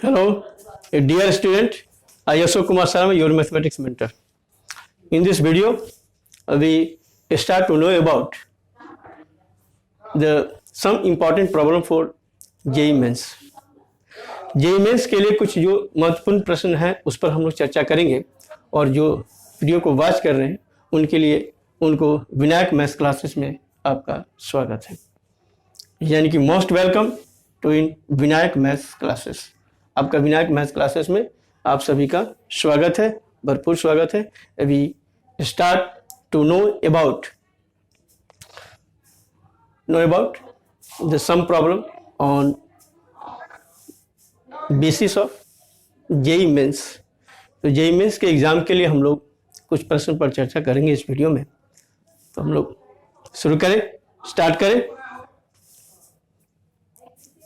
Hello, dear student. I Ashok Kumar Sharma, your mathematics mentor. In this video, we start to know about some important problem for JEE Mains. JEE Mains के लिए कुछ जो महत्वपूर्ण प्रश्न हैं उस पर हम लोग चर्चा करेंगे और जो वीडियो को वॉच कर रहे हैं उनके लिए उनको विनायक मैथ्स क्लासेस में आपका स्वागत है, यानी कि most welcome to in Vinayak maths classes. आपका विनायक मैथ्स क्लासेस में आप सभी का स्वागत है, भरपूर स्वागत है। अभी start to know about the some problem on basis of JEE mains. तो जेई मेंस के एग्जाम के लिए हम लोग कुछ प्रश्न पर चर्चा करेंगे इस वीडियो में। तो हम लोग शुरू करें, स्टार्ट करें।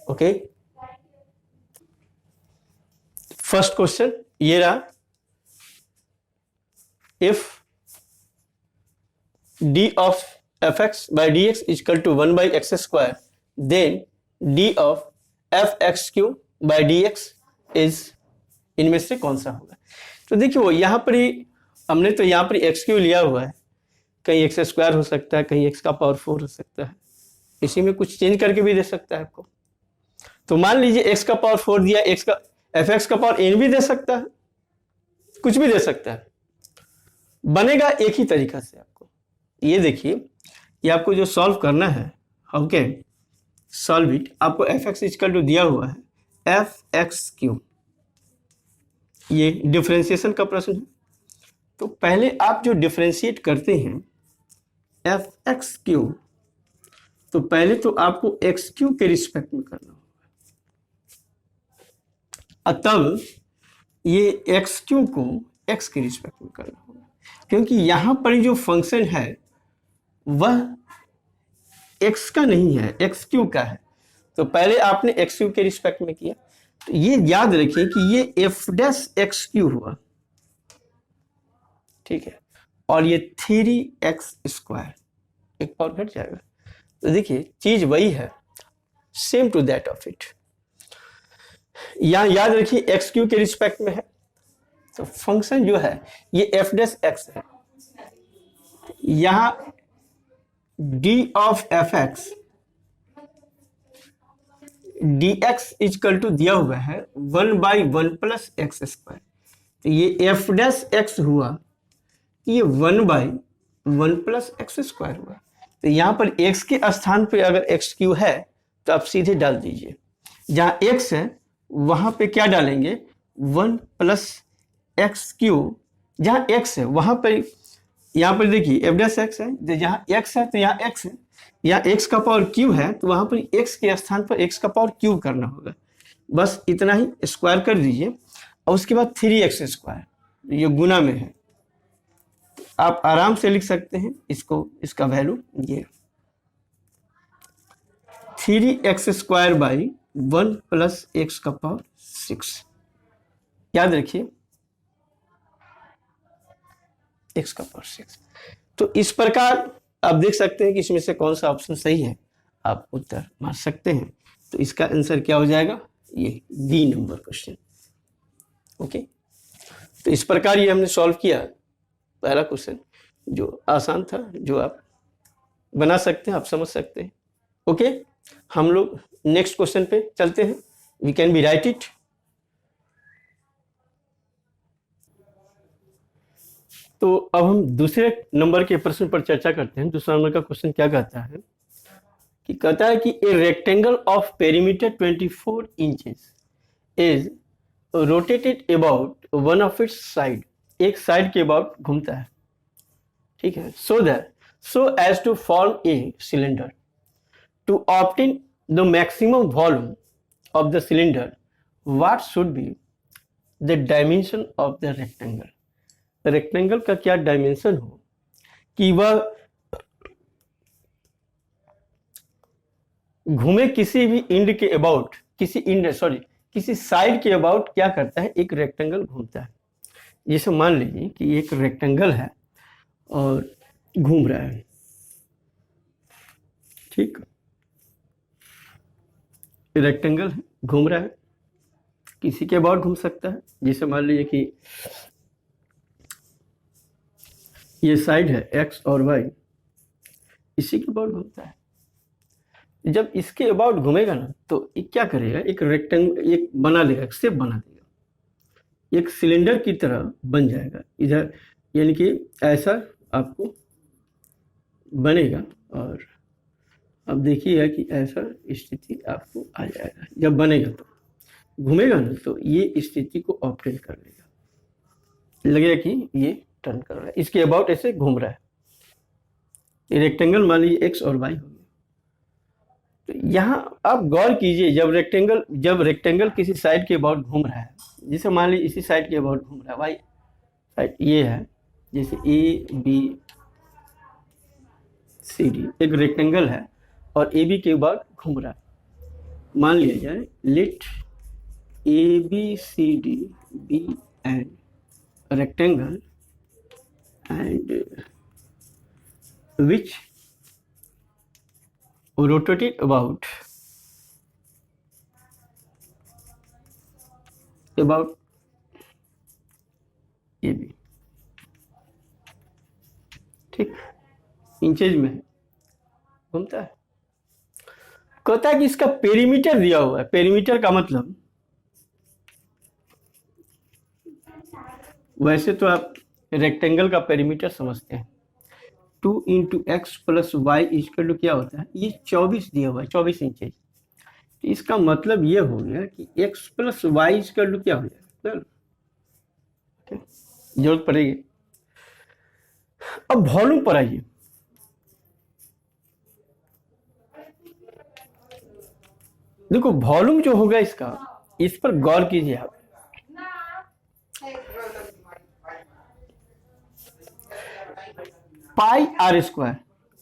ओके, फर्स्ट क्वेश्चन ये रहा, if d of fx by dx is equal to 1 by x square, then d of fx cube by dx is, इनमें से कौन सा होगा? तो देखिए वो यहाँ पर ही हमने तो यहाँ पर एक्स क्यू लिया हुआ है, कहीं एक्स स्क्वायर हो सकता है, कहीं एक्स का पावर 4 हो सकता है, इसी में कुछ चेंज करके भी दे सकता है आपको। तो मान लीजिए एक्स का पावर 4 दिया, एक्स का एफ एक्स का पावर एन भी दे सकता है, कुछ भी दे सकता है, बनेगा एक ही तरीका से। आपको ये देखिए, ये आपको जो सॉल्व करना है, हाउ कैन सॉल्व इट। आपको एफ एक्स इक्वल टू दिया हुआ है एफ एक्स क्यूब, ये डिफरेंशिएशन का प्रश्न है। तो पहले आप जो डिफरेंशिएट करते हैं एफ एक्स क्यूब, तो पहले तो आपको एक्स क्यूब के रिस्पेक्ट में करना होगा, तब ये एक्स क्यूब को एक्स के रिस्पेक्ट में करना होगा, क्योंकि यहां पर जो फंक्शन है वह एक्स का नहीं है, एक्स क्यूब का है। तो पहले आपने एक्स क्यूब के रिस्पेक्ट में किया। तो ये याद रखिए कि ये एफ डैश एक्स क्यूब हुआ, ठीक है, और ये 3x स्क्वायर, एक पावर घट जाएगा। तो देखिए चीज वही है, same to that of it. यहां याद रखिए एक्स क्यूब के रिस्पेक्ट में है, तो फंक्शन जो है ये एफ डैश एक्स है। यहां d of f x d x equal to दिया हुआ है 1 बाई 1 प्लस एक्स स्क्वायर। तो ये एफ डैश एक्स हुआ, ये 1 बाई 1 प्लस एक्स स्क्वायर हुआ। तो यहां पर एक्स के स्थान पे अगर एक्स क्यू है तो आप सीधे डाल दीजिए, जहां एक्स है वहां पे क्या डालेंगे 1 प्लस एक्स क्यूब, जहां एक्स है वहां पर, यहाँ पर देखिए एफ डैश एक्स है, जहां एक्स है तो यहाँ एक्स है, यहाँ एक्स का पावर क्यूब है तो वहां पर एक्स के स्थान पर एक्स का पावर क्यूब करना होगा। बस इतना ही, स्क्वायर कर दीजिए और उसके बाद 3x स्क्वायर, ये गुना में है, आप आराम से लिख सकते हैं इसको, इसका वैल्यू ये 3x square by 1 plus x का पावर 6। याद रखिए एक्स का पावर 6। तो इस प्रकार आप देख सकते हैं कि इसमें से कौन सा ऑप्शन सही है, आप उत्तर मार सकते हैं। तो इसका आंसर क्या हो जाएगा, ये बी नंबर क्वेश्चन। ओके, तो इस प्रकार ये हमने सॉल्व किया पहला क्वेश्चन, जो आसान था, जो आप बना सकते हैं, आप समझ सकते हैं। ओके, हम लोग नेक्स्ट क्वेश्चन पे चलते हैं। We can be write it. तो अब हम दूसरे नंबर के प्रश्न पर चर्चा करते हैं। दूसरा नंबर का क्वेश्चन क्या कहता है कि कहता है कि a rectangle of perimeter 24 inches is rotated about one of its side, एक साइड के अबाउट घूमता है, ठीक है, so as to form a cylinder. To obtain the maximum volume of the cylinder, what should be the dimension of the rectangle. Rectangle का क्या dimension हो कि वह घूमे किसी भी इंड के अबाउट, किसी साइड के अबाउट क्या करता है, एक रेक्टेंगल घूमता है। जैसे मान लीजिए कि एक रेक्टेंगल है और घूम रहा है, ठीक, रेक्टेंगल घूम रहा है किसी के अबाउट घूम सकता है, जैसे मान लीजिए कि ये साइड है एक्स और वाई, इसी के अबाउट घूमता है। जब इसके अबाउट घूमेगा ना तो ये क्या करेगा, एक रेक्टेंगल एक बना लेगा, एक शेप बना देगा, एक सिलेंडर की तरह बन जाएगा इधर, यानी कि ऐसा आपको बनेगा। और अब देखिएगा कि ऐसा स्थिति आपको आ जाएगा। जब बनेगा तो घूमेगा ना तो ये स्थिति को ऑपरेट कर लेगा, लगेगा कि ये टर्न कर रहा है, इसके अबाउट ऐसे घूम रहा है। ये रेक्टेंगल मान लीजिए एक्स और वाई हो गया। तो यहाँ आप गौर कीजिए, जब रेक्टेंगल किसी साइड के अबाउट घूम रहा है, जैसे मान लीजिए इसी साइड के अबाउट घूम रहा है, वाई साइड ये है, जैसे ए बी सी डी एक रेक्टेंगल है और ए बी के अबाउट घूम रहा है। मान लिया जाए let A B C D be an rectangle and which rotated about AB, ठीक, इंचेज में घूमता है। कहता है कि इसका पेरीमीटर दिया हुआ है। पेरीमीटर का मतलब, वैसे तो आप रेक्टेंगल का पेरीमीटर समझते हैं, 2 into x plus y equal to क्या होता है, ये 24 दिया हुआ है, 24 इंचेज। तो इसका मतलब ये हो गया कि x plus y equal to क्या हो जाएगा, जरूरत पड़ेगी। अब वॉल्यूम पर आइए, देखो वॉल्यूम जो होगा इसका, इस पर गौर कीजिए आप। पाई आर स्क्वायर,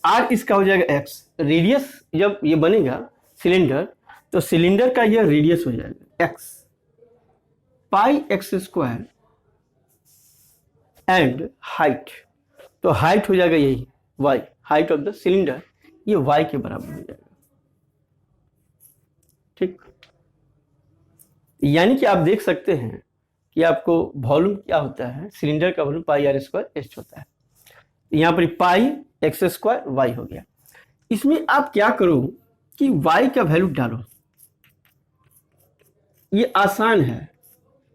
आर इसका हो जाएगा एक्स, रेडियस जब ये बनेगा सिलेंडर तो सिलेंडर का यह रेडियस हो जाएगा x, pi x square and height, तो हाइट हो जाएगा यही y, height of the cylinder, ये वाई के बराबर हो जाएगा, ठीक। यानी कि आप देख सकते हैं कि आपको वॉल्यूम क्या होता है, सिलेंडर का volume pi r square h होता है। यहाँ पर पाई एक्स स्क्वायर वाई हो गया। इसमें आप क्या करो कि वाई का वैल्यू डालो, ये आसान है,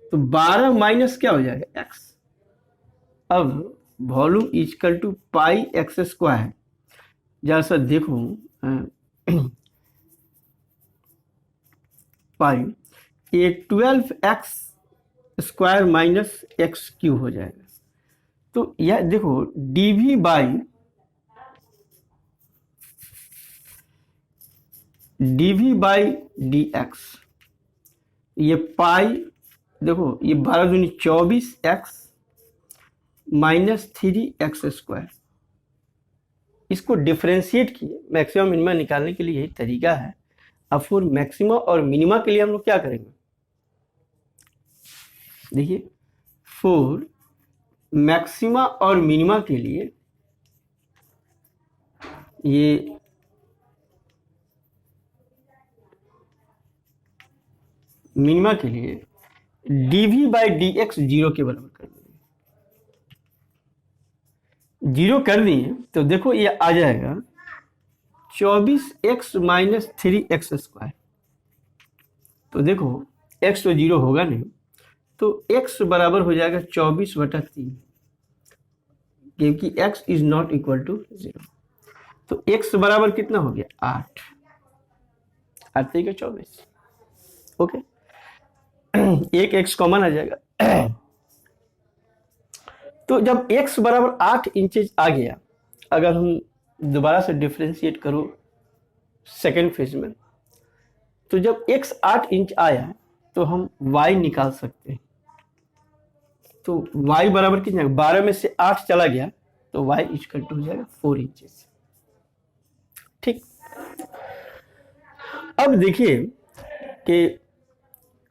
तो 12 माइनस क्या हो जाएगा एक्स। अब volume equal to pi x square, जरा सा देखो पाई, ये 12x square minus x cube हो जाएगा। तो यह देखो dv बाई dx, ये पाई देखो ये 12 दूनी 24x माइनस 3x स्क्वायर, इसको डिफ्रेंशिएट किए, मैक्सिमम मिनिमा निकालने के लिए यही तरीका है। अब फिर मैक्सिमा और मिनिमा के लिए हम लोग क्या करेंगे, देखिए फोर मैक्सिमा और मिनिमा के लिए ये मिनिमा के लिए dv बाई dx जीरो के बराबर कर देंगे। जीरो कर दिए तो देखो ये आ जाएगा 24x माइनस 3x स्क्वायर। तो देखो x तो जीरो होगा नहीं, तो x बराबर हो जाएगा 24/3, क्योंकि x is not equal to 0। तो x बराबर कितना हो गया 8, 8 का 24, ओके, एक x कॉमन आ जाएगा। तो जब x बराबर 8 इंचेज आ गया, अगर हम दोबारा से डिफ्रेंशिएट करो सेकेंड फेज में, तो जब x 8 इंच आया तो हम y निकाल सकते हैं। तो y बराबर कितना, 12 में से 8 चला गया तो y इक्वल टू हो जाएगा 4 इंचेस, ठीक। अब देखिए कि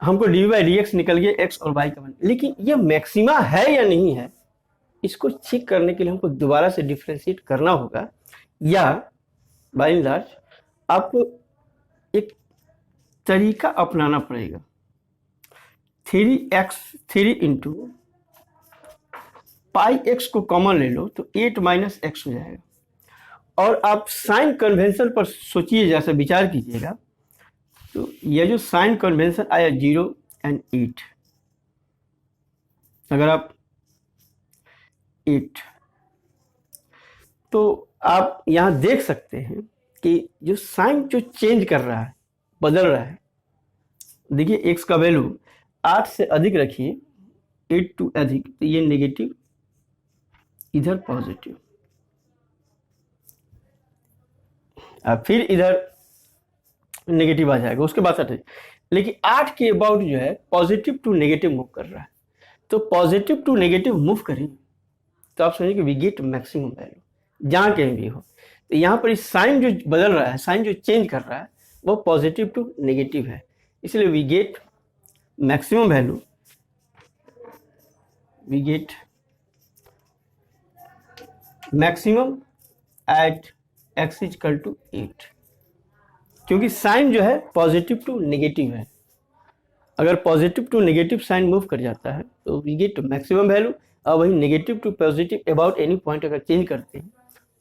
हमको डी बाई डी एक्स निकल गया x और y का मान, लेकिन ये मैक्सिमा है या नहीं है, इसको चेक करने के लिए हमको दोबारा से डिफ्रेंशिएट करना होगा, या बाय एंड लार्ज आपको एक तरीका अपनाना पड़ेगा 3 इंटू पाई एक्स को कॉमन ले लो तो 8 माइनस एक्स हो जाएगा। और आप साइन कन्वेंशन पर सोचिए, जैसे विचार कीजिएगा, तो यह जो साइन कन्वेंशन आया 0 एंड 8, अगर आप 8, तो आप यहाँ देख सकते हैं कि जो साइन जो चेंज कर रहा है, बदल रहा है, देखिए एक्स का वैल्यू 8 से अधिक रखिए, 8 टू अधिक, तो ये नेगेटिव, इधर पॉजिटिव, अब फिर इधर नेगेटिव आ जाएगा, उसके बाद हटे। लेकिन 8 के अबाउट जो है पॉजिटिव टू नेगेटिव मूव कर रहा है, तो पॉजिटिव टू नेगेटिव मूव करेंगे तो आप समझिए कि वी गेट मैक्सिमम वैल्यू जहाँ कहीं भी हो। तो यहाँ पर साइन जो बदल रहा है, साइन जो चेंज कर रहा है, वो पॉजिटिव टू नेगेटिव है, इसलिए we get maximum value, we get maximum at x equal to 8, क्योंकि साइन जो है पॉजिटिव टू नेगेटिव है। अगर positive to negative sign move कर जाता है तो वी गेट मैक्सिमम वैल्यू, और वही negative to positive about any point अगर चेंज करते हैं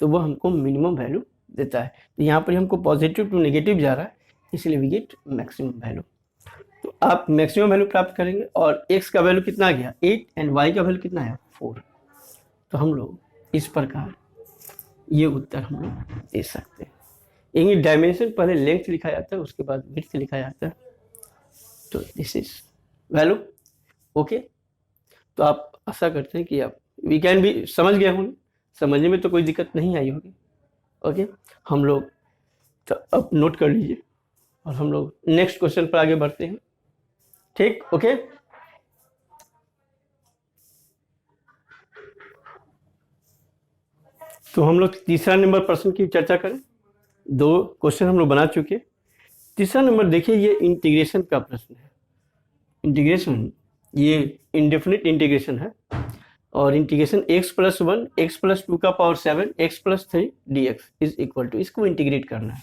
तो वो हमको मिनिमम वैल्यू देता है। तो यहाँ पर हमको पॉजिटिव टू नेगेटिव जा रहा है, इसलिए वी गेट मैक्सिमम वैल्यू। तो आप मैक्सिमम वैल्यू प्राप्त करेंगे, और एक्स का वैल्यू कितना आ गया 8 एंड वाई का वैल्यू कितना है 4। तो हम लोग इस प्रकार ये उत्तर हम लोग दे सकते हैं। यानी डायमेंशन पहले लेंथ लिखा जाता है, उसके बाद विड्थ लिखा जाता है। तो दिस इज वैल्यू ओके। तो आप आशा करते हैं कि आप वी कैन भी समझ गए होंगे, समझने में तो कोई दिक्कत नहीं आई होगी। ओके, हम लोग तो अब नोट कर लीजिए और हम लोग नेक्स्ट क्वेश्चन पर आगे बढ़ते हैं। ठीक, ओके। तो हम लोग तीसरा नंबर प्रश्न की चर्चा करें। 2 क्वेश्चन हम लोग बना चुके। तीसरा नंबर देखिए, ये इंटीग्रेशन का प्रश्न है। इंटीग्रेशन ये इंडेफिनिट इंटीग्रेशन है, और इंटीग्रेशन x + 1 x + 2 का power 7 x + 3 dx is equal to, इसको इंटीग्रेट करना है।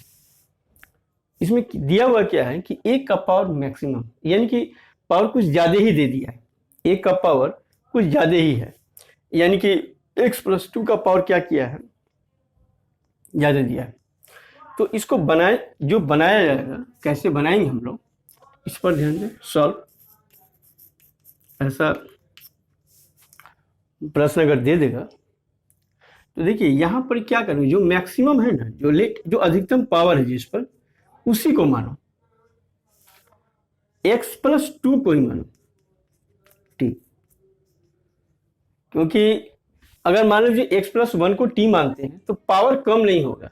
इसमें दिया हुआ क्या है कि एक का पावर मैक्सिमम, यानी कि पावर कुछ ज़्यादा ही दे दिया है, एक का पावर कुछ ज़्यादा ही है, यानी कि x + 2 का पावर क्या किया है, ज़्यादा दिया है। तो इसको बनाया जाएगा, कैसे बनाएंगे हम लोग, इस पर ध्यान दें। सॉल्व, ऐसा प्रश्न अगर दे देगा तो देखिए यहाँ पर क्या करेंगे, जो मैक्सिमम है ना, जो अधिकतम पावर है जिस पर, उसी को मानो, x + 2 को ही मानो। ठीक, क्योंकि अगर मान लीजिए x + 1 को t मानते हैं तो पावर कम नहीं होगा।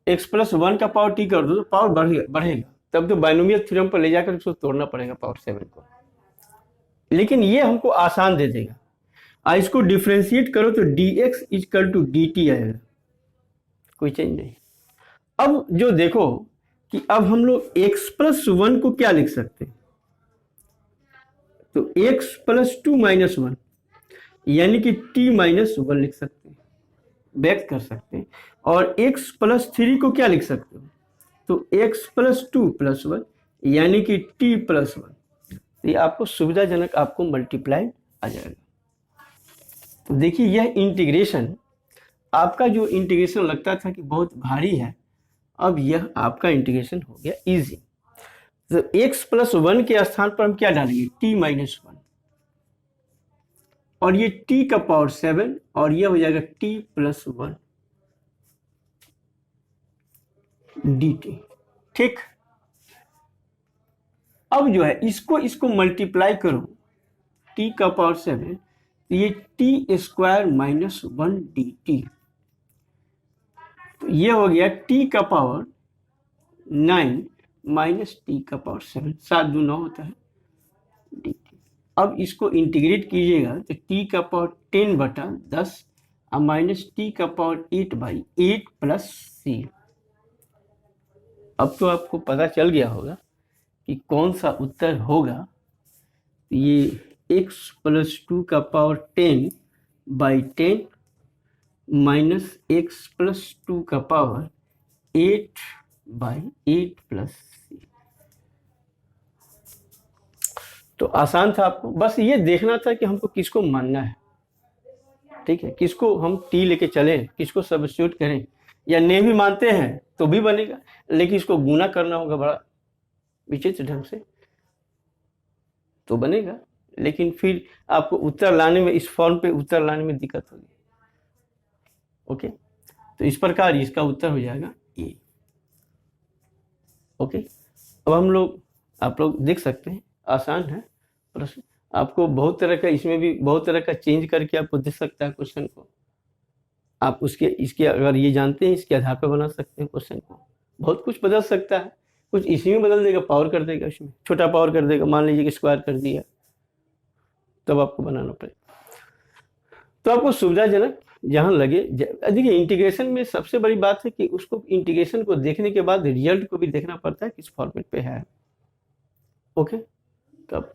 x + 1 का पावर t कर दो तो पावर बढ़ेगा, तब तो बाइनोमियल थ्योरम पर ले जाकर उसको तोड़ना पड़ेगा पावर 7 को। लेकिन ये हमको आसान दे देगा। इसको डिफ्रेंशिएट करो तो dx = dt आएगा, कोई चेंज नहीं। अब जो देखो कि अब हम लोग x + 1 को क्या लिख सकते हैं, तो x + 2 - 1 यानी कि t - 1 लिख सकते हैं, व्यक्त कर सकते हैं। और x + 3 को क्या लिख सकते हो, तो x + 2 + 1 यानी कि t + 1। तो ये आपको सुविधाजनक आपको मल्टीप्लाई आ जाएगा। तो देखिए यह इंटीग्रेशन, आपका जो इंटीग्रेशन लगता था कि बहुत भारी है, अब यह आपका इंटीग्रेशन हो गया इजी। तो x + 1 के स्थान पर हम क्या डालेंगे, t - 1, और ये t का पावर 7, और यह हो जाएगा t + 1 dt। ठीक, अब जो है इसको मल्टीप्लाई करो, t का पावर 7, तो ये t² - 1 dt, तो ये हो गया t का पावर 9 - t का पावर 7, 7 × 2 = 9 होता है dt। अब इसको इंटीग्रेट कीजिएगा तो t का पावर 10/10 और -t का पावर 8/8 + c। अब तो आपको पता चल गया होगा कि कौन सा उत्तर होगा। ये x + 2 का पावर 10/10 -x + 2 का पावर 8/8 + c। तो आसान था, आपको बस ये देखना था कि हमको किसको मानना है, ठीक है, किसको हम टी लेके चलें, किसको सब्स्टिट्यूट करें, या ने भी मानते हैं तो भी बनेगा, लेकिन इसको गुना करना होगा बड़ा विचित्र ढंग से तो बनेगा, लेकिन फिर आपको उत्तर लाने में, इस फॉर्म पे उत्तर लाने में दिक्कत होगी। ओके, तो इस प्रकार इसका उत्तर हो जाएगा ए। ओके, अब हम लोग, आप लोग देख सकते हैं आसान है प्रश्न, आपको बहुत तरह का, इसमें भी बहुत तरह का चेंज करके आपको दे सकता है क्वेश्चन को, आप उसके इसके अगर ये जानते हैं इसके आधार पर बना सकते हैं क्वेश्चन को, बहुत कुछ बदल सकता है, कुछ इसी में बदल देगा, पावर कर देगा, इसमें छोटा पावर कर देगा, मान लीजिए कि स्क्वायर कर दिया, तब आपको बनाना पड़ेगा। तो आपको सुविधाजनक जहां लगे, देखिए इंटीग्रेशन में सबसे बड़ी बात है कि उसको इंटीग्रेशन को देखने के बाद रिजल्ट को भी देखना पड़ता है किस फॉर्मेट पे है। ओके, तो आप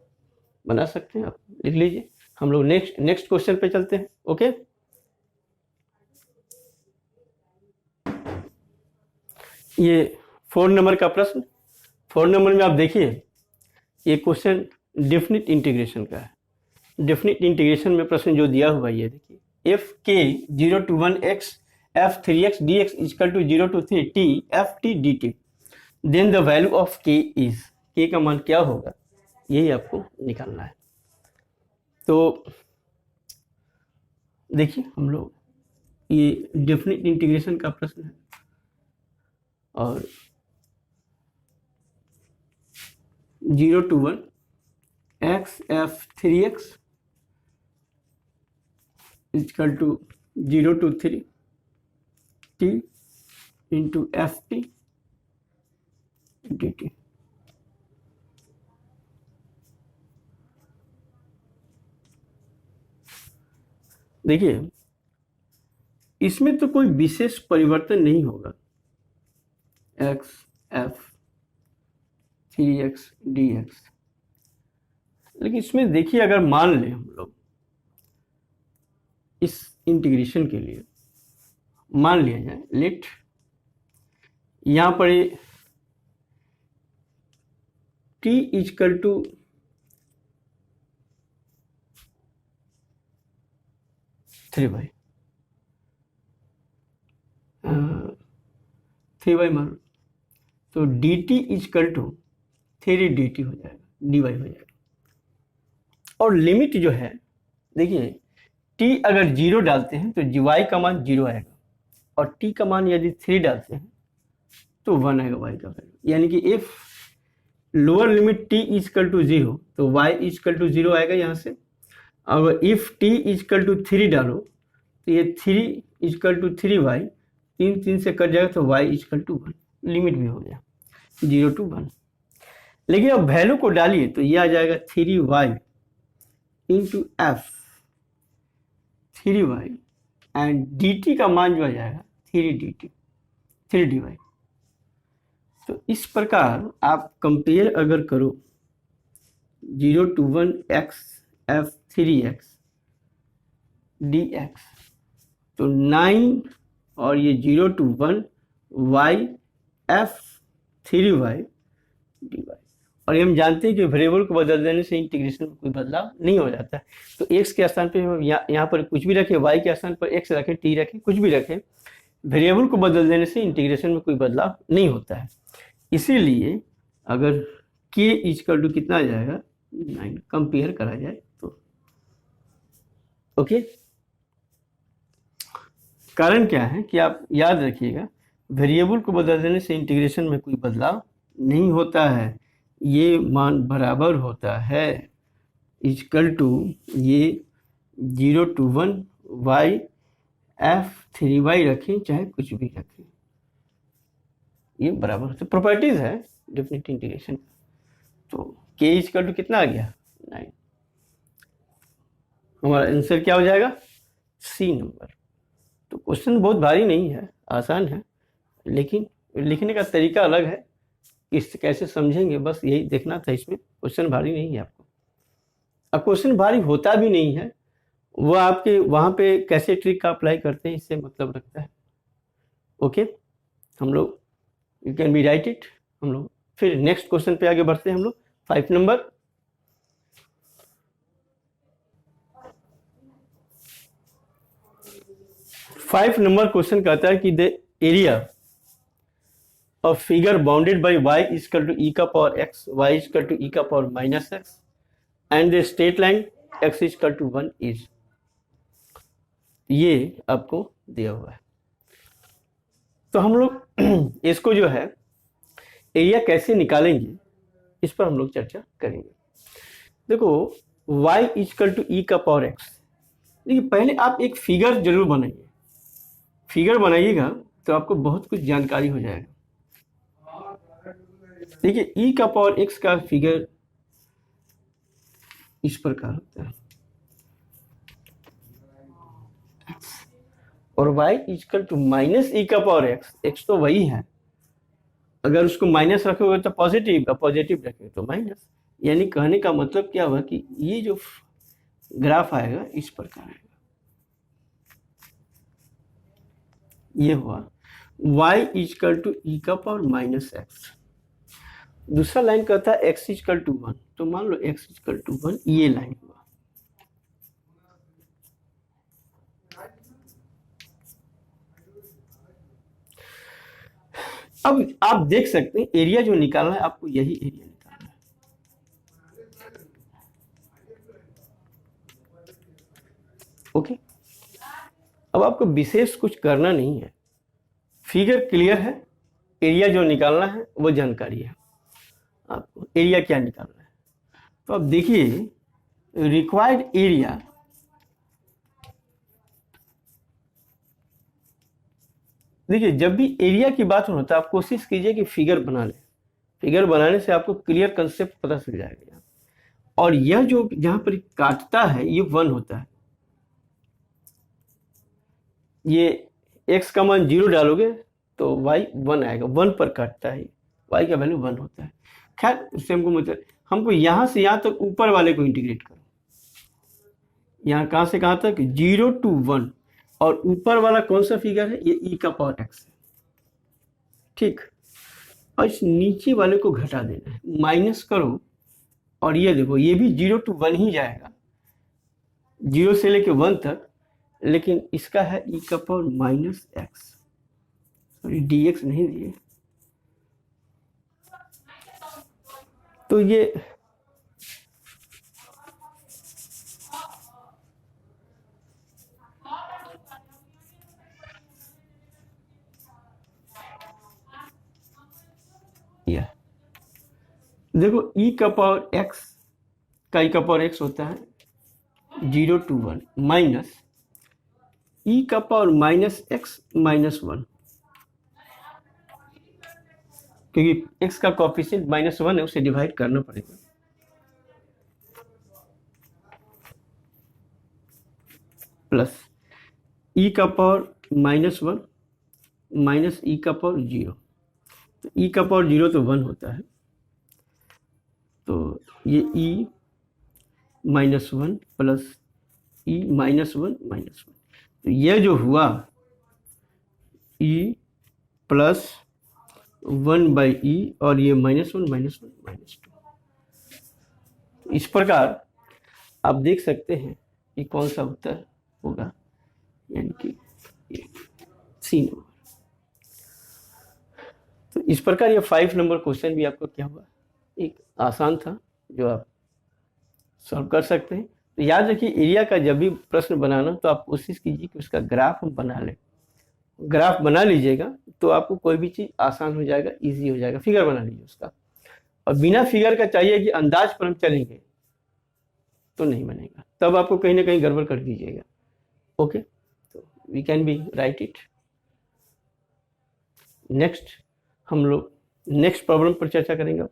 बना सकते हैं, आप लिख लीजिए। हम लोग नेक्स्ट क्वेश्चन पे चलते हैं। ओके, ये 4 नंबर का प्रश्न, 4 नंबर में आप देखिए ये क्वेश्चन डेफिनिट इंटीग्रेशन का है। डेफिनिट इंटीग्रेशन में प्रश्न जो दिया हुआ ये देखिए, एफ के 0 to 1 x f 3x dx equal to 0 to 3 t f t dt, then the value of k is, k का मान क्या होगा, यही आपको निकालना है। तो देखिए हम लोग, ये डेफिनिट इंटीग्रेशन का प्रश्न है और 0 to 1 x f 3x equal to 0 to 3 t into f t d t. देखिए इसमें तो कोई विशेष परिवर्तन नहीं होगा, x f 3x dx, लेकिन इसमें देखिए अगर मान लें हम लोग इस इंटीग्रेशन के लिए मान लिया जाए, लेट यहां पर t equal to 3y, 3y मान, तो dt इक्वल टू 3 dt हो जाएगा, dy हो जाएगा। और लिमिट जो है देखिए, t अगर 0 डालते हैं तो y का मान 0 आएगा, और t का मान यदि 3 डालते हैं तो 1 आएगा y का वैल्यू, यानी कि if lower limit t equal to 0 तो y इक्वल टू 0 आएगा यहाँ से। अगर इफ t इक्वल टू 3 डालो तो ये 3 इक्वल टू 3y, 3 से कट जाएगा तो y इक्वल टू 1, लिमिट भी हो गया 0 to 1। लेकिन अब वैल्यू को डालिए तो ये आ जाएगा 3y into F 3y and dt का मान जो आ जाएगा 3 dy। तो इस प्रकार आप कंपेयर अगर करो 0 to 1 x f 3x dx तो 9 और ये 0 to 1 y f 3y dy। और ये हम जानते हैं कि वेरिएबल को बदल देने से इंटीग्रेशन में कोई बदलाव नहीं हो जाता है। तो x के स्थान पे यहाँ पर कुछ भी रखें, y के स्थान पर x रखें, t रखें, कुछ भी रखें, वेरिएबल को बदल देने से इंटीग्रेशन में कोई बदलाव नहीं होता है। इसीलिए अगर k इक्वल टू कितना आ जाएगा 9 कंपेयर करा जाए तो। ओके, कारण क्या है कि आप याद रखिएगा, वेरिएबल को बदल देने से इंटीग्रेशन में कोई बदलाव नहीं होता है, ये मान बराबर होता है इक्वल टू ये 0 to 1 y f 3y रखें चाहे कुछ भी रखें, ये बराबर होता है। प्रॉपर्टीज है डेफिनेट इंटीग्रेशन। तो k इक्वल टू कितना आ गया 9, हमारा आंसर क्या हो जाएगा सी नंबर। तो क्वेश्चन बहुत भारी नहीं है, आसान है, लेकिन लिखने का तरीका अलग है, इस कैसे समझेंगे बस यही देखना था। इसमें क्वेश्चन भारी नहीं है आपको, अब क्वेश्चन भारी होता भी नहीं है, वो आपके वहाँ पे कैसे ट्रिक का अप्लाई करते हैं इससे मतलब रखता है। ओके, हम लोग you can be write it. हम लोग फिर नेक्स्ट क्वेश्चन पे आगे बढ़ते हैं। हम लोग 5 नंबर, 5 नंबर क्वेश्चन कहता है कि the area of figure bounded by y equal to e का power x, y equal to e का power minus x and the straight line x equal to 1 is, ये आपको दिया हुआ है। तो हम लोग इसको जो है एरिया कैसे निकालेंगे इस पर हम लोग चर्चा करेंगे। देखो y इक्वल टू e का पावर x, देखिए पहले आप एक फिगर जरूर बनाइए, फिगर बनाइएगा तो आपको बहुत कुछ जानकारी हो जाएगा। देखिए e का पावर x का फिगर इस प्रकार होता है और y equal to minus e का पावर x, x तो वही है, अगर उसको माइनस रखोगे तो पॉजिटिव, पॉजिटिव रखोगे तो माइनस। यानी कहने का मतलब क्या हुआ कि ये जो ग्राफ आएगा इस प्रकार आएगा, ये हुआ y इक्वल टू e का पावर माइनस x। दूसरा लाइन कहता है x इक्वल टू 1, तो मान लो x इक्वल टू 1, ये लाइन हुआ। अब आप देख सकते हैं एरिया जो निकालना है आपको, यही एरिया निकालना है। ओके, अब आपको विशेष कुछ करना नहीं है, फिगर क्लियर है, एरिया जो निकालना है वो जानकारी है आपको। एरिया क्या निकालना है तो अब देखिए रिक्वायर्ड एरिया, देखिए जब भी एरिया की बात हो तो आप कोशिश कीजिए कि फिगर बना लें, फिगर बनाने से आपको क्लियर कंसेप्ट पता चल जाएगा। और यह जो जहां पर काटता है ये 1 होता है, ये x का मान 0 डालोगे तो y 1 आएगा, 1 पर काटता है, y का वैल्यू 1 होता है। खैर उससे हमको मतलब, हमको यहां से यहां तक ऊपर वाले को इंटीग्रेट करो, यहां कहां से कहां तक 0 to 1, और ऊपर वाला कौन सा फिगर है, ये e का पावर x है, ठीक। और इस नीचे वाले को घटा देना है, माइनस करो, और ये देखो ये भी 0 to 1 ही जाएगा, 0 से लेके 1 तक, लेकिन इसका है e का power minus x, sorry dx नहीं दिए, तो ये देखो e का पावर x का e का पावर x होता है 0 to 1 माइनस e का पावर माइनस x माइनस 1, क्योंकि x का कोएफिशिएंट -1 है, उसे डिवाइड करना पड़ेगा, प्लस e का पावर -1 माइनस e का पावर 0, तो e का पावर 0 तो 1 होता है, तो ये e -1 प्लस e -1 -1, तो ये जो हुआ e प्लस 1/e और ये -1 -1 -2। इस प्रकार आप देख सकते हैं कि कौन सा उत्तर होगा, यानी कि सी नंबर। तो इस प्रकार ये 5 नंबर क्वेश्चन भी आपको क्या हुआ, एक आसान था जो आप सॉल्व कर सकते हैं। तो याद रखिए एरिया का जब भी प्रश्न बनाना तो आप कोशिश कीजिए कि उसका ग्राफ हम बना लें, ग्राफ बना लीजिएगा तो आपको कोई भी चीज़ आसान हो जाएगा, इजी हो जाएगा। फिगर बना लीजिए उसका, और बिना फिगर का चाहिए कि अंदाज पर हम चलेंगे तो नहीं बनेगा, तब आपको कहीं ना कहीं गड़बड़ कर दीजिएगा। ओके, तो we can be write it. Next हम लोग नेक्स्ट प्रॉब्लम पर चर्चा करेंगे।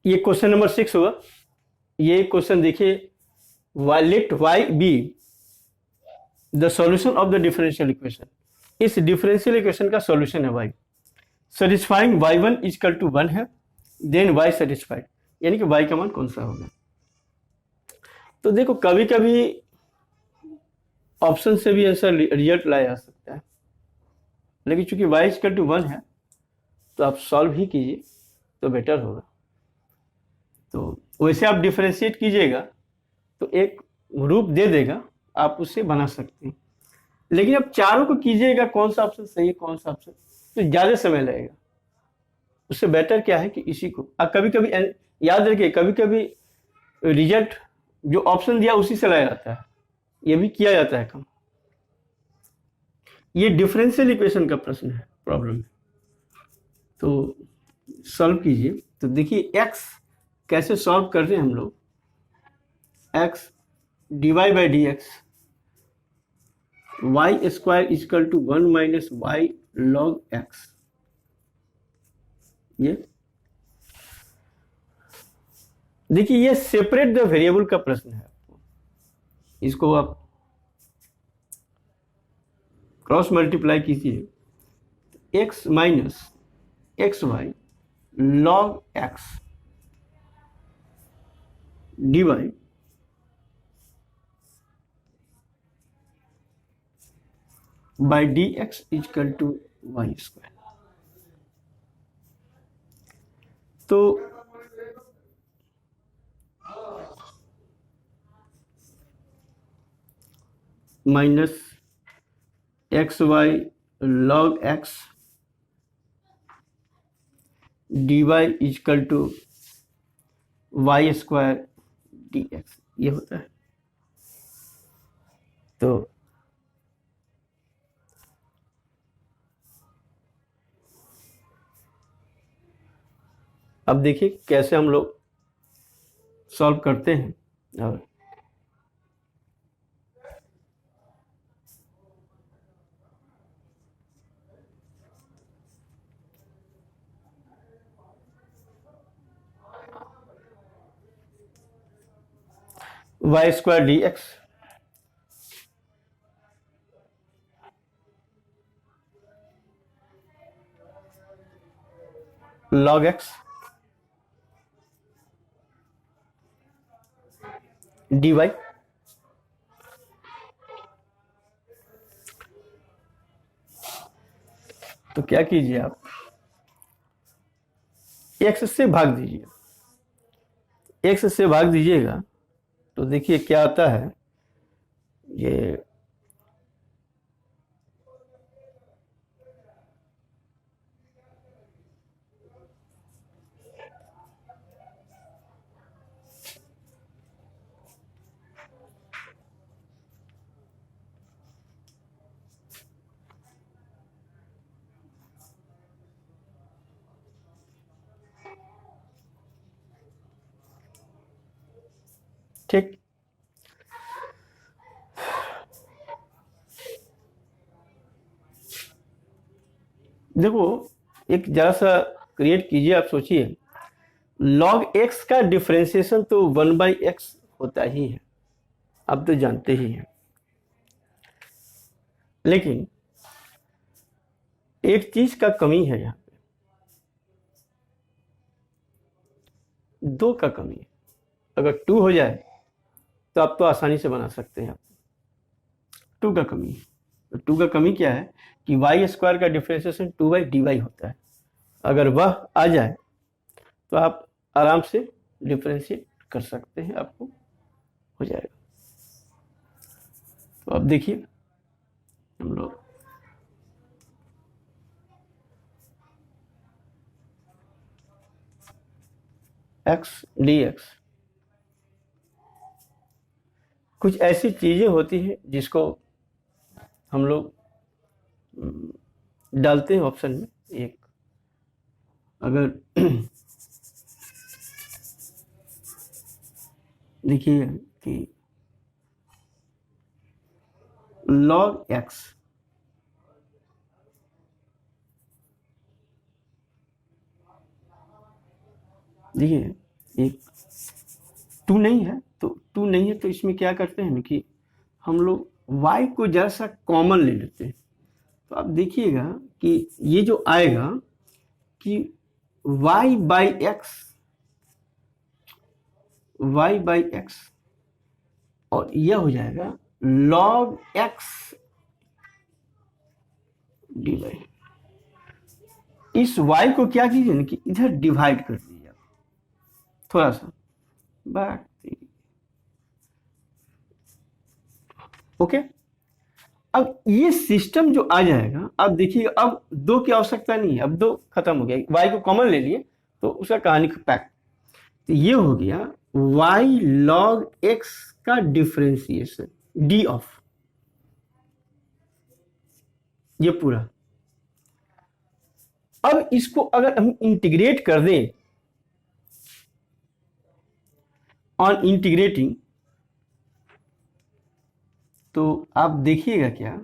ये क्वेश्चन नंबर 6 हुआ। ये क्वेश्चन देखिए, let y be the solution of the differential equation. इस डिफरेंशियल इक्वेशन का सॉल्यूशन है y, satisfying y1 equal to 1 है, देन y सेटिस्फाइड, यानी कि y का मान कौन सा होगा। तो देखो कभी कभी ऑप्शन से भी ऐसा रिजल्ट लाया जा सकता है, लेकिन चूंकि y इक्वल टू 1 है तो आप सॉल्व ही कीजिए तो बेटर होगा। तो वैसे आप डिफरेंशिएट कीजिएगा तो एक रूप दे देगा, आप उससे बना सकते हैं। लेकिन अब चारों को कीजिएगा, कौन सा ऑप्शन सही है कौन सा ऑप्शन, तो ज़्यादा समय लगेगा। उससे बेटर क्या है कि इसी को कभी कभी याद रखिए, कभी कभी रिजल्ट जो ऑप्शन दिया उसी से लाया जाता है, ये भी किया जाता है काम। ये डिफरेंशियल इक्वेशन का प्रश्न है, प्रॉब्लम है। तो सॉल्व कीजिए। तो देखिए एक्स कैसे सॉल्व कर रहे हैं हम लोग। X dy by d x y square equal to 1 minus y log x. ये देखिए, ये सेपरेट द वेरिएबल का प्रश्न है। इसको आप क्रॉस मल्टीप्लाई कीजिए, x minus x y log x d y by d x equal to y square. तो minus x y log x d y equal to y square d x, ये होता है। तो अब देखिए कैसे हम लोग सॉल्व करते हैं। और y square d x log x d y, तो क्या कीजिए आप एक्स से भाग दीजिए। एक्स से भाग दीजिएगा तो देखिए क्या आता है। ये ठीक, देखो एक जरा सा क्रिएट कीजिए। आप सोचिए लॉग एक्स का डिफरेंशिएशन तो 1/x होता ही है, आप तो जानते ही हैं। लेकिन एक चीज का कमी है, यहाँ पे 2 का कमी है। अगर 2 हो जाए तो आप तो आसानी से बना सकते हैं। 2 का कमी है। तो 2 का कमी क्या है कि वाई स्क्वायर का डिफरेंशिएशन 2/dy होता है। अगर वह आ जाए तो आप आराम से डिफरेंशिएट कर सकते हैं, आपको हो जाएगा। तो अब देखिए हम लोग एक्स डी एक्स, कुछ ऐसी चीजें होती हैं जिसको हम लोग डालते हैं ऑप्शन में। एक अगर देखिए कि log x देखिए एक 2 नहीं है, तो 2 नहीं है तो इसमें क्या करते हैं कि हम लोग y को जरा सा कॉमन ले लेते हैं। तो आप देखिएगा कि ये जो आएगा कि y बाई एक्स और यह हो जाएगा log x डी वाई। इस y को क्या कीजिए कि इधर डिवाइड कर दीजिए थोड़ा सा, बात। ओके, अब ये सिस्टम जो आ जाएगा, अब देखिए अब दो की आवश्यकता नहीं है, अब दो खत्म हो गया, y को कॉमन ले लिए तो उसका कहानी पैक। तो ये हो गया y log x का डिफरेंशिएशन d ऑफ ये पूरा। अब इसको अगर हम इंटीग्रेट कर दें, ऑन इंटीग्रेटिंग, तो आप देखिएगा क्या,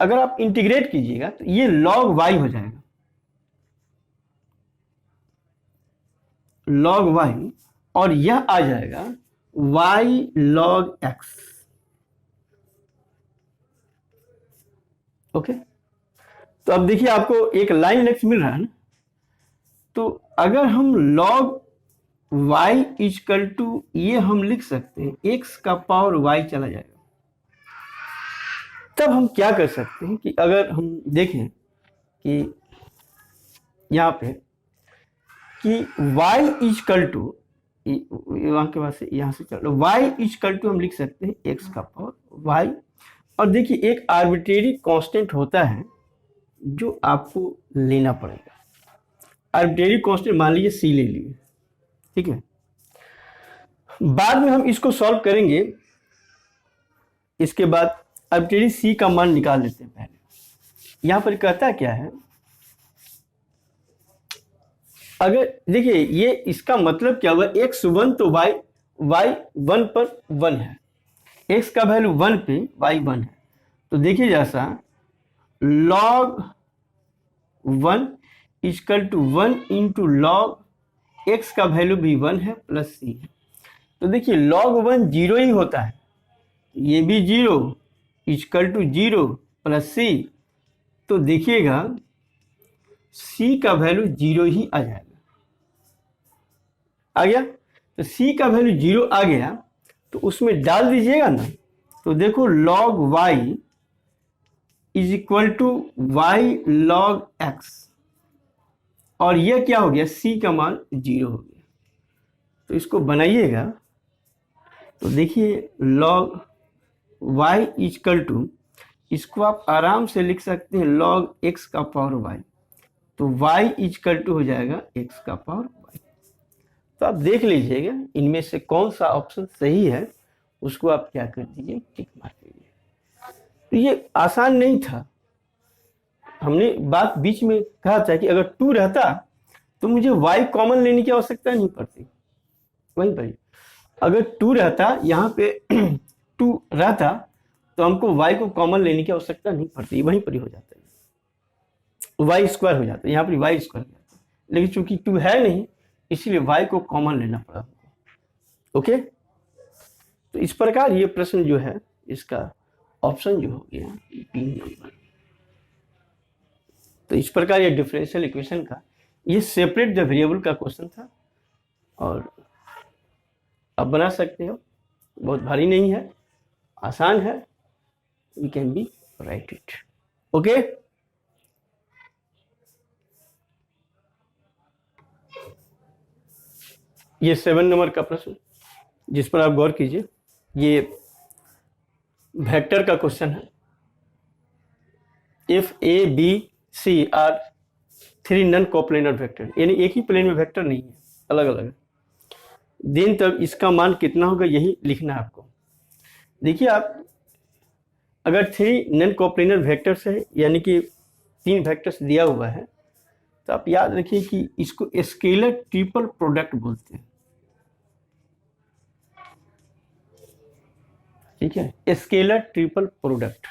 अगर आप इंटीग्रेट कीजिएगा तो ये log y हो जाएगा, log y, और यह आ जाएगा y log x। ओके, तो अब देखिए आपको एक लाइन लेक्स मिल रहा है ना, तो अगर हम log y इजकल टू ये हम लिख सकते हैं x का पावर y चला जाएगा। तब हम क्या कर सकते हैं कि अगर हम देखें कि यहाँ पे कि y इजकल टू, वहां के बाद से यहाँ से चलो, y इजकल टू हम लिख सकते हैं x का पावर y, और देखिए एक आर्बिट्रेरी कांस्टेंट होता है जो आपको लेना पड़ेगा। आर्बिट्रेरी कांस्टेंट मान लीजिए c ले लिए, ठीक है। बाद में हम इसको सॉल्व करेंगे, इसके बाद आर्बिट्रेरी c का मान निकाल लेते हैं। पहले यहां पर कहता क्या है, अगर देखिए ये इसका मतलब क्या हुआ, x1 तो y 1 पर 1 है, x का वैल्यू 1 पे y 1 है, तो देखिए जैसा log 1 equal to 1 into log x का वैल्यू भी 1 है प्लस c है। तो देखिए log 1 जीरो ही होता है, ये भी zero equal to 0 plus c, तो देखिएगा c का वैल्यू 0 ही आ जाएगा। आ गया, तो c का वैल्यू 0 आ गया तो उसमें डाल दीजिएगा ना, तो देखो log y is equal to y log x, और यह क्या हो गया, c का मान 0 हो गया। तो इसको बनाइएगा तो देखिए log y इजकल टू, इसको आप आराम से लिख सकते हैं log x का पावर y, तो y इजकल टू हो जाएगा x का पावर y। तो आप देख लीजिएगा इनमें से कौन सा ऑप्शन सही है, उसको आप क्या कर दीजिए, टिक मार दीजिए। तो ये आसान नहीं था, हमने बात बीच में कहा था कि अगर 2 रहता तो मुझे y कॉमन लेने की आवश्यकता नहीं पड़ती। वहीं पर अगर 2 रहता, यहाँ पे 2 रहता तो हमको y को कॉमन लेने की आवश्यकता नहीं पड़ती, वहीं पर ही हो जाता है, y स्क्वायर हो जाता है, यहाँ पर y स्क्वायर हो जाता है। लेकिन चूंकि 2 है नहीं, इसलिए y को कॉमन लेना पड़ा हमको। ओके, तो इस प्रकार ये प्रश्न जो है, इसका ऑप्शन जो हो गया 3 नंबर। तो इस प्रकार ये डिफरेंशियल इक्वेशन का, ये सेपरेट द वेरिएबल का क्वेश्चन था, और आप बना सकते हो, बहुत भारी नहीं है, आसान है, we can be write it. Okay, ये 7 नंबर का प्रश्न जिस पर आप गौर कीजिए, ये वेक्टर का क्वेश्चन है। If a B c are 3 non coplanar vector, यानी एक ही प्लेन में वेक्टर नहीं है, अलग अलग है, देन तब इसका मान कितना होगा, यही लिखना है आपको। देखिए आप अगर 3 नॉन कोप्लेनर वेक्टर्स है, यानी कि 3 वेक्टर्स दिया हुआ है, तो आप याद रखिए कि इसको स्केलर ट्रिपल प्रोडक्ट बोलते हैं। ठीक है, स्केलर ट्रिपल प्रोडक्ट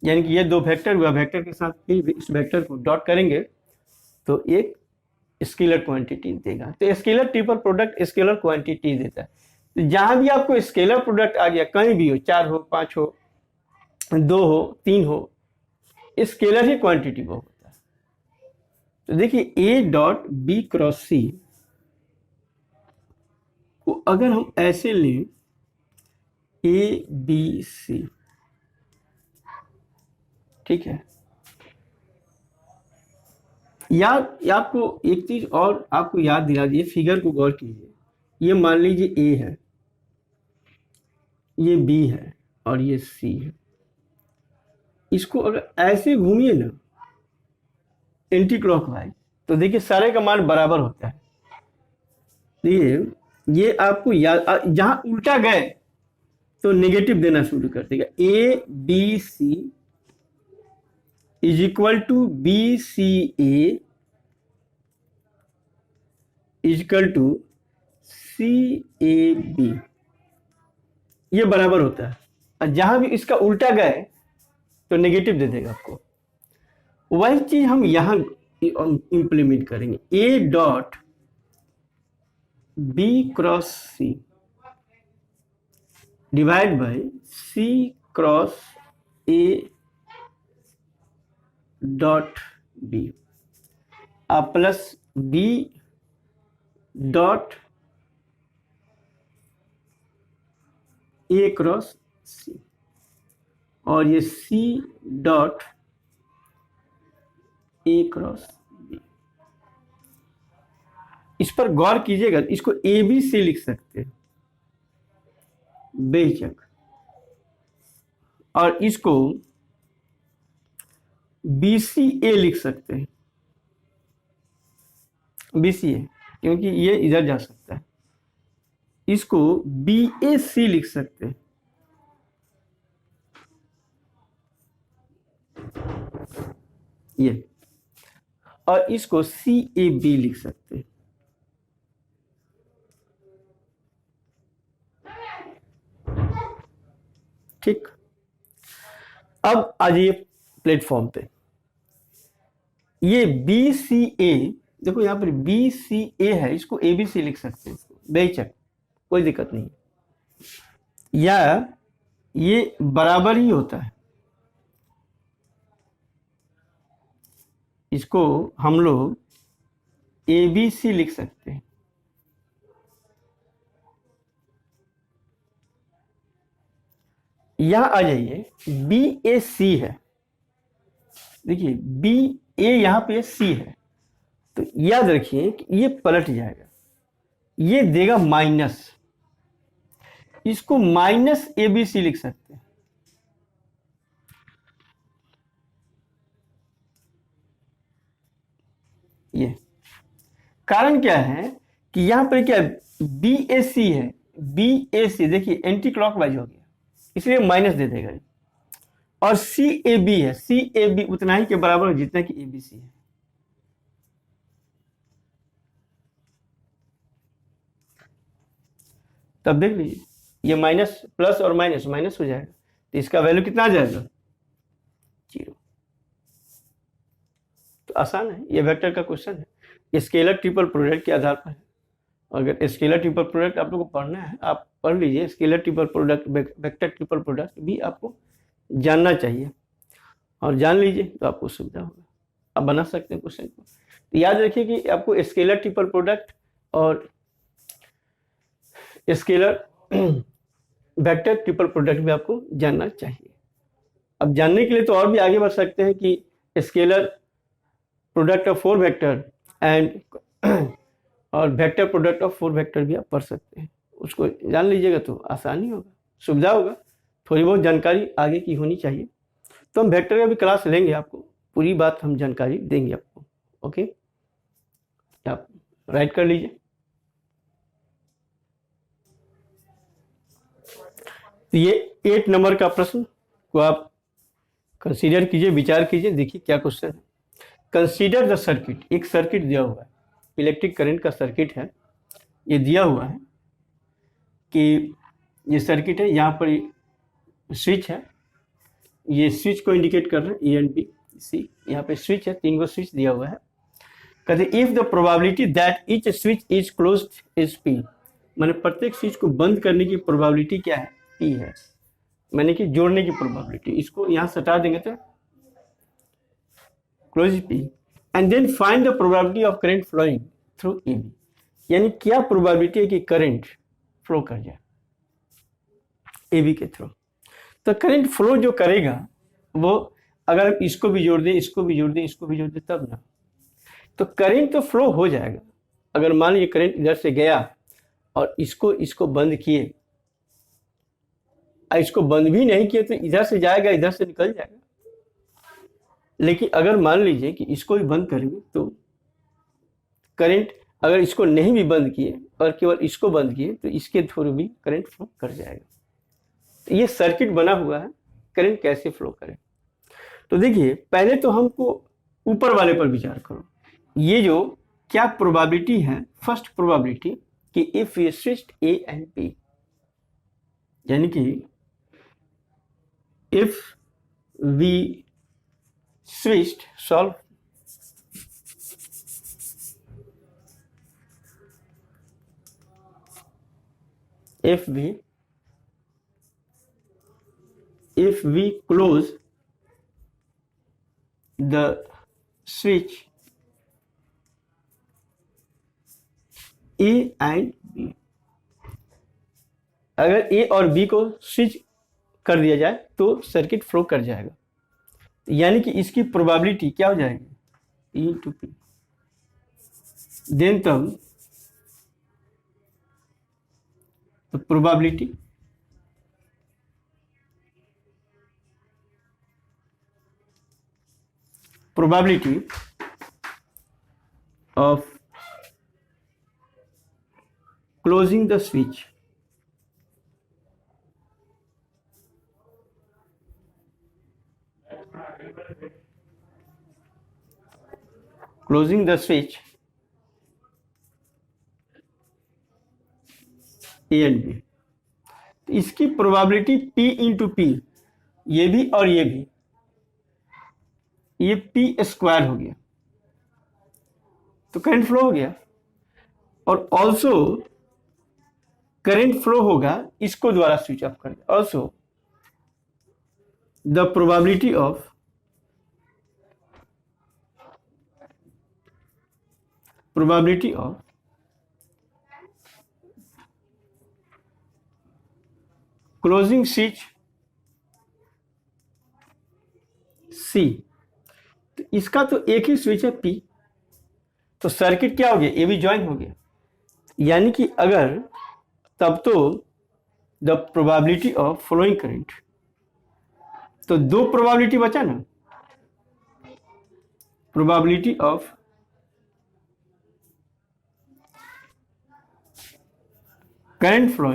यानी कि ये 2 वेक्टर हुआ, वेक्टर के साथ फिर इस वेक्टर को डॉट करेंगे तो एक स्केलर क्वांटिटी देगा। तो scalar triple product scalar quantity देता है। तो जहां भी आपको स्केलर प्रोडक्ट आ गया, कहीं भी हो, 4 हो, 5 हो, 2 हो, 3 हो, स्केलर ही क्वांटिटी वो होता है। तो देखिए ए डॉट बी क्रॉस सी को अगर हम ऐसे लें, ए बी सी, ठीक है, या आपको एक चीज और आपको याद दिला दिए, फिगर को गौर कीजिए। ये मान लीजिए ए है, ये बी है और ये सी है। इसको अगर ऐसे घूमिए ना एंटी क्लॉकवाइज, तो देखिए सारे का मान बराबर होता है। ये आपको याद, जहां उल्टा गए तो नेगेटिव देना शुरू कर देगा। A B c is equal to b c a is equal to c a b, ये बराबर होता है। और जहां भी इसका उल्टा गए तो नेगेटिव दे देगा आपको। वही चीज हम यहां इंप्लीमेंट करेंगे। A dot B cross C divide by C cross A dot B, आप plus B dot A cross C, और ये C dot A cross B. इस पर गौर कीजिएगा, इसको ए बी सी लिख सकते हैं बेशक, और इसको बी सी ए लिख सकते हैं, बी सी ए, क्योंकि ये इधर जा सकता है। इसको बी ए सी लिख सकते हैं, ये, और इसको सी ए बी लिख सकते हैं। ठीक, अब आ जाइए प्लेटफॉर्म पे। ये बी सी ए, देखो यहां पर बी सी ए है, इसको ए बी सी लिख सकते हैं, बेशक कोई दिक्कत नहीं, या ये बराबर ही होता है। इसको हम लोग ए बी सी लिख सकते हैं। यहां आ जाइए, बी ए सी है, देखिए बी ए यहां पे सी है, तो याद रखिए कि ये पलट जाएगा, ये देगा माइनस, इसको माइनस ए बी सी लिख सकते हैं। ये कारण क्या है कि यहां पर क्या बी ए सी है, बी ए सी देखिए एंटी क्लॉकवाइज हो गया, इसलिए माइनस दे देगा। और सी ए बी है, सी ए बी उतना ही के बराबर है जितना कि ए बी सी है। तब देख लीजिए, ये माइनस प्लस और माइनस माइनस हो जाएगा, तो इसका वैल्यू कितना आ जाएगा, 0। तो आसान है, ये वेक्टर का क्वेश्चन है, ये स्केलर ट्रिपल प्रोडक्ट के आधार पर है। अगर स्केलर ट्रिपल प्रोडक्ट आप लोगों को पढ़ना है, आप पढ़ लीजिए। Scalar triple product, vector triple product भी आपको जानना चाहिए, और जान लीजिए तो आपको सुविधा होगा, आप बना सकते हैं क्वेश्चन को। तो याद रखिए कि आपको स्केलर ट्रिपल प्रोडक्ट और स्केलर वेक्टर ट्रिपल प्रोडक्ट भी आपको जानना चाहिए। अब जानने के लिए तो और भी आगे बढ़ सकते हैं कि scalar product of 4 vector and और वेक्टर प्रोडक्ट ऑफ 4 वेक्टर भी आप पढ़ सकते हैं। उसको जान लीजिएगा तो आसानी होगा, सुविधा होगा, थोड़ी बहुत जानकारी आगे की होनी चाहिए। तो हम वेक्टर का भी क्लास लेंगे, आपको पूरी बात हम जानकारी देंगे आपको। ओके, आप राइट कर लीजिए। तो ये 8 नंबर का प्रश्न को आप कंसीडर कीजिए, विचार कीजिए। देखिए क्या क्वेश्चन है। कंसीडर द सर्किट, एक सर्किट दिया हुआ है, इलेक्ट्रिक करंट का सर्किट है, ये दिया हुआ है कि ये सर्किट है, यहाँ पर स्विच है, ये स्विच को इंडिकेट कर रहे हैं ए एंड बी सी, यहाँ पे स्विच है, 3 गो स्विच दिया हुआ है। कहते if the probability that each switch is closed is P, मैंने प्रत्येक स्विच को बंद करने की प्रोबेबिलिटी क्या है, पी है, मैंने कि जोड़ने की प्रोबेबिलिटी। इसको यहाँ सटा देंगे तो close P, and then find the probability of current flowing through A B, यानी क्या प्रोबेबिलिटी है कि करंट फ्लो कर जाए ए बी के थ्रू। तो करंट फ्लो जो करेगा वो, अगर इसको भी जोड़ दें, इसको भी जोड़ दें, इसको भी जोड़ दें, तब ना, तो करंट तो फ्लो हो जाएगा। अगर मान लीजिए करंट इधर से गया और इसको बंद किए, इसको बंद भी नहीं किए तो इधर से जाएगा, इधर से निकल जाएगा। लेकिन अगर मान लीजिए कि इसको भी बंद करेंगे तो करंट, अगर इसको नहीं भी बंद किए और केवल इसको बंद किए तो इसके थ्रू भी करंट फ्लो कर जाएगा। तो ये सर्किट बना हुआ है, करंट कैसे फ्लो करे। तो देखिए पहले तो हमको ऊपर वाले पर विचार करो। ये जो क्या प्रोबेबिलिटी है, फर्स्ट प्रोबेबिलिटी कि if we switched A and B, यानी कि if we switched, solve, if we close the switch A and B, अगर A और B को स्विच कर दिया जाए तो सर्किट फ्लो कर जाएगा। यानी कि इसकी प्रोबेबिलिटी क्या हो जाएगी, E into P। देन तब तो probability of closing the switch A and B, इसकी प्रोबेबिलिटी P इंटू P, ये भी और ये भी, ये P स्क्वायर हो गया तो करंट फ्लो हो गया। और ऑल्सो करंट फ्लो होगा इसको द्वारा स्विच ऑफ कर, also the probability of closing switch C, तो इसका तो एक ही स्विच है P, तो सर्किट क्या हो गया, ए भी ज्वाइन हो गया। यानी कि अगर तब तो the probability of flowing current, तो दो प्रोबेबिलिटी बचा ना, probability of current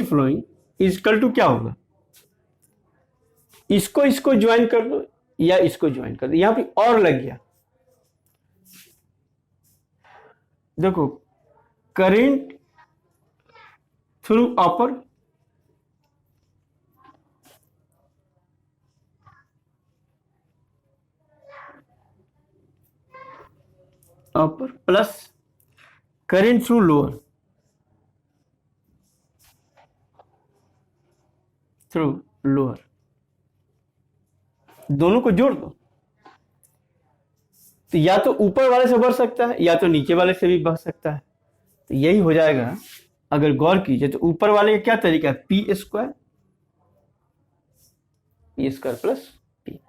flowing is equal to क्या होगा, इसको ज्वाइन कर दो या इसको ज्वाइन कर दो, यहां पे और लग गया। देखो करंट थ्रू अपर प्लस करंट थ्रू लोअर दोनों को जोड़ दो, तो या तो ऊपर वाले से बढ़ सकता है या तो नीचे वाले से भी बढ़ सकता है। तो यही हो जाएगा। अगर गौर कीजिए तो ऊपर वाले का क्या तरीका है, पी स्क्वायर प्लस पी।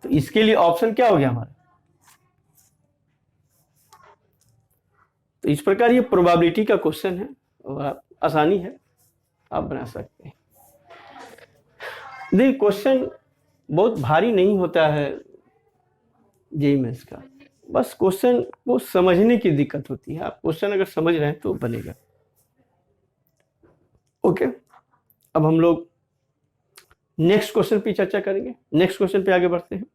तो इसके लिए ऑप्शन क्या हो गया हमारा। तो इस प्रकार ये प्रोबेबिलिटी का क्वेश्चन है और आसानी है, आप बना सकते हैं। देखिए क्वेश्चन बहुत भारी नहीं होता है जेईई मेंस का, बस क्वेश्चन को समझने की दिक्कत होती है। आप क्वेश्चन अगर समझ रहे हैं तो बनेगा। ओके, अब हम लोग नेक्स्ट क्वेश्चन पे चर्चा करेंगे। नेक्स्ट क्वेश्चन पे आगे बढ़ते हैं।